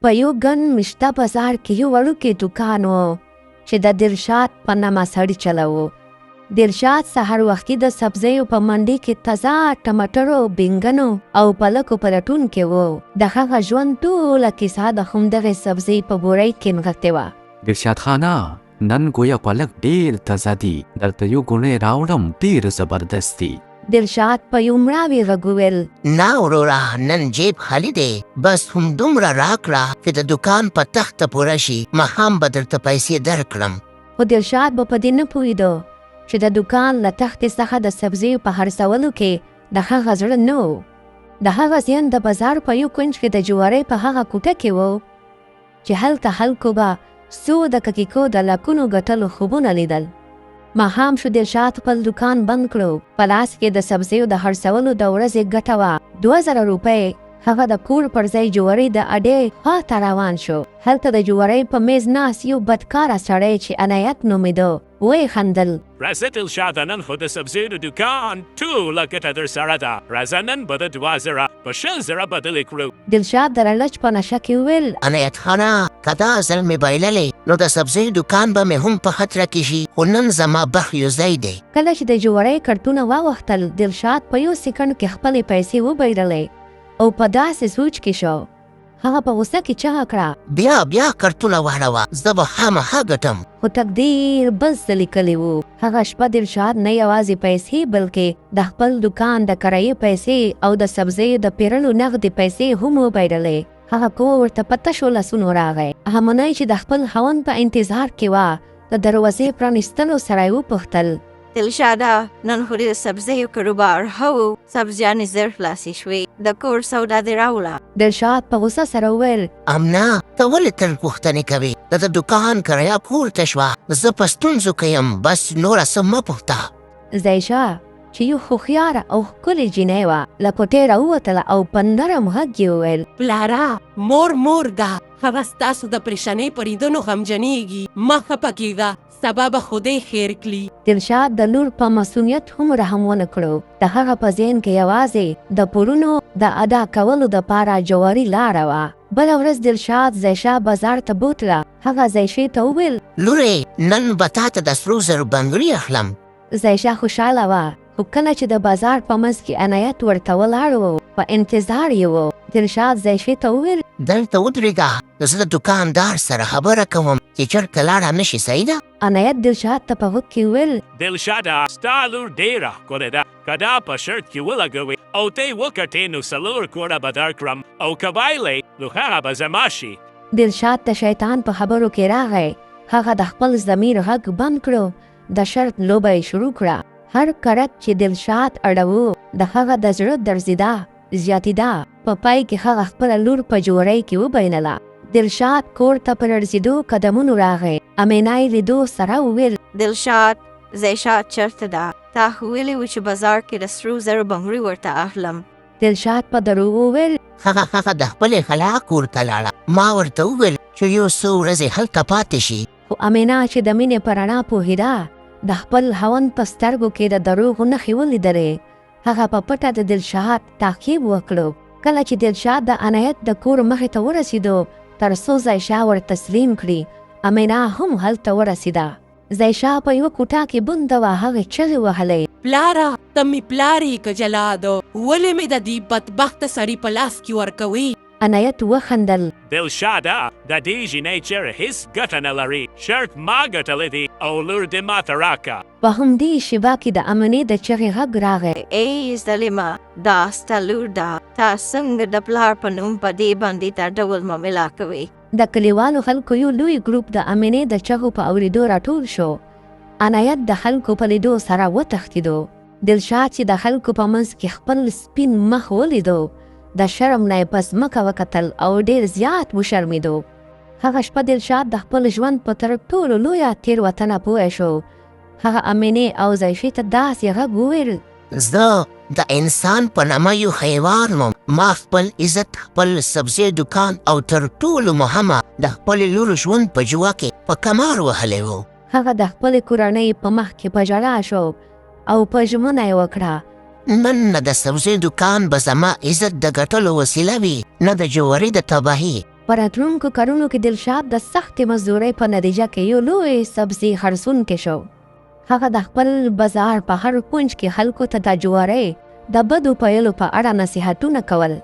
په یو ګڼ مشته بازار کې یو وړوکی دوکان و چې د دلشاد په نامه سړي چلاوه. دلشاد سهار وختي د سبزیو په منډي کې تازه ټماټرو، بینګنو او پلکو پلټونکی و. د هغه ژوند ټوله کیسه د همدغې سبزۍ په بورۍ کې نغښتې وه. دلشاد خانه، نن گویا پالک ډیر تازه دي، درته یو ګونی راوړم، ډیر زبردست دي. دلشاد په یو مړاوي غږ وویل: نه وروره، نن جیب خالي دی، بس همدومره راکړه چې د دوکان په تخته پوره شي، ماښام به درته پیسې درکړم. خو دلشاد به په دې نه پوهېده چې د دوکان له تختې څخه د سبزیو په خرڅولو کې د هغه زړه نه و. د هغه ذهن د بازار په یو کونج کې د جوارۍ په هغه کوټه کې و چې هلته خلکو به څو دقیقو د لکونو ګټلو خوبونه لیدل. ماښام شو، دلشاد خپل دوکان بند کړو. په لاس کې د سبزیو د خرڅولو د ورځې ګټه وه 2000 روپۍ. هغه د کور پر ځای جوارۍ د اډې خواته روان شو. هلته د جوارۍ په میز ناست یو بدکاره سړی چې عنایت نومېده ویې خندل: راځه دلشاده، نن خو د سبزیو د دوکان ټوله ګټه در سره ده. راځه نن به د 2000 په 1000 بدلې کړو. دلشاد د رلچ په نشه کې وویل: عنایت خانه، که دا ځل مې بایللی نو د سبزیو دوکان به مې هم په خطره کې شي، خو نن زما بخت یو ځای دی. کله چې د جوارۍ کړتونه واوښتل، دلشاد په یو سکند کې خپلې پیسې وبایللې او په داسې سوچ کې شو. هغه په غوسه کې چغه کړه: بیا کړتونه واړوه، زه به خامخا ګټم. خو تقدیر بل څه لیکلی و. هغه شپه دلشاد نه یوازې پیسې بلکې د خپل دوکان د کرایې پیسې او د سبزیو د پیرلو نغدې پیسې هم وبایللې. هغه کور ورته په تشو لاسونو راغی. هغه منۍ چې د خپل خاوند په انتظار کې وه، د دروازې پرانیستلو سره یې وپوښتل: دلشاده، نن خو دې د سبزیو کاروبار ښه و، سبزیانې زر خلاصې شوې، د کور سودا دې راوړه. دلشاد په غوسه سره وویل: امنا، ته ولې تل پوښتنې کوې؟ د دوکان کرایه پورته شوه، زه په ستونزو کې یم، بس نوره څه مه پوښته. ظاهشه چې یو هوښیاره او ښکلې جینۍ وه له کوټې راووتله او په نرم غږ یې وویل: پلاره، مور ده، هغه ستاسو د پریشانۍ په لیدلو غمجنېږي، مه خفه کېږه، سبا به خدای خیر کړي. دلشاد د لور په مسؤلیت هم رحم ونه کړو. د هغه په ذهن کې یوازې د پورونو د ادا کولو دپاره جواري لاره وه. بله ورځ دلشاد ظاهشه بازار ته بوتله. هغه ظاهشې ته وویل: لورې، نن به تا ته د سرو زرو بنګړي اخلم. ظاهشه خوشحاله وه، خو کله چې د بازار په منځ کې عنایت ورته ولاړ و، په انتظار یې و. دلشاد ظاهشې ته وویل: دلته ودرېږه، زه د دوکاندار سره خبره کوم چې چېرته لاړه نه شي. صحیح ده؟ عنایت دلشاد ته په غوږ کې وویل: دلشاده، ستا لور ډېره ښکلې ده، که دا په شرط کې ولګوې او ته یې وکټې نو 4 کوره به درکړم، او که بایلې نو هغه به زما شي. دلشاد د شیطان په خبرو کې راغی. هغه د خپل ضمیر غږ بند کړو. د شرط لوبه یې شروع کړه. هر کرک چې دلشاد اړوو د هغه د زړه درزیده زیاتېده. په پای کې هغه خپله لور په جوارۍ کې وبایلله. دلشاد کور ته په لړزېدو قدمونو راغی. امینا یې لیدو سره وویل: دلشاد، ظاهشه چېرته ده؟ تا خو ویلي و چې بازار کې د سرو زرو بنګړي ورته اخلم. دلشاد په دروغ وویل: هغه د خپلې خلا کور ته لاړه. ما ورته وویل چې یو څو ورځې هلته پاتې شي. خو امینا چې د مینې په رڼا پوهېده، د خپل خاوند په سترګو کې د دروغو نښې ولیدلې. هغه په پټه د دلشاد تعقیب وکړو. کله چې دلشاد د عنایت د کور مخې ته ورسېدو تر څو ظاهشه ور تسلیم کړي، امینا هم هلته ورسېده. ظاهشه په یوه کوټه کې بنده وه. هغې چغې وهلې: پلاره، ته مې پلار یې که جلاد، ولې مې د دې بدبخته سړي په لاس کې ورکوې؟ عنایت وخندل: دلشاده، د دې جینۍ چېرې هېڅ ګټه نه لري، شرط ما ګټلی دی او لور دې ماته راکړه. په همدې شیبه کې د امنې د چغې غږ راغی: ای ظالمه، دا ستا لور ده، تا څنګه د پلار په نوم په دې باندې دا ډول معامله کوې؟ د کلیوالو خلکو یو لوی ګروپ د امنې د چغو په اورېدو راټول شو. عنایت د خلکو په لیدو سره وتښتېدو. دلشاد چې د خلکو په منځ کې خپل سپین مخ ولیدو، د شرم نه یې په ځمکه وکتل او ډېر زیات وشرمېدو. هغه شپه دلشاد د خپل ژوند په تر ټولو لویه تېروتنه پوه شو. هغه امینې او ظاهشې ته داسې غږ وویل: زه د انسان په نامه یو حیوان وم. ما خپل عزت، خپل سبزی دوکان او تر ټولو مهمه د خپلې لور ژوند په جوا کې په کمار وهلی و. هغه د خپلې کورنۍ په مخ کې په ژړا شو او په ژمنه یې وکړه: نن نه د سبزی دوکان به زما عزت د ګټلو وسیله وي، نه د جواري د تباهي. په راتلونکو کلونو کې دلشاد د سختې مزدورۍ په نتیجه کې یو لوی سبزي خرڅونکی شو. هغه د خپل بازار په هر کونج کې خلکو ته د جوارۍ د بدو پیلو په اړه نصیحتونه کول.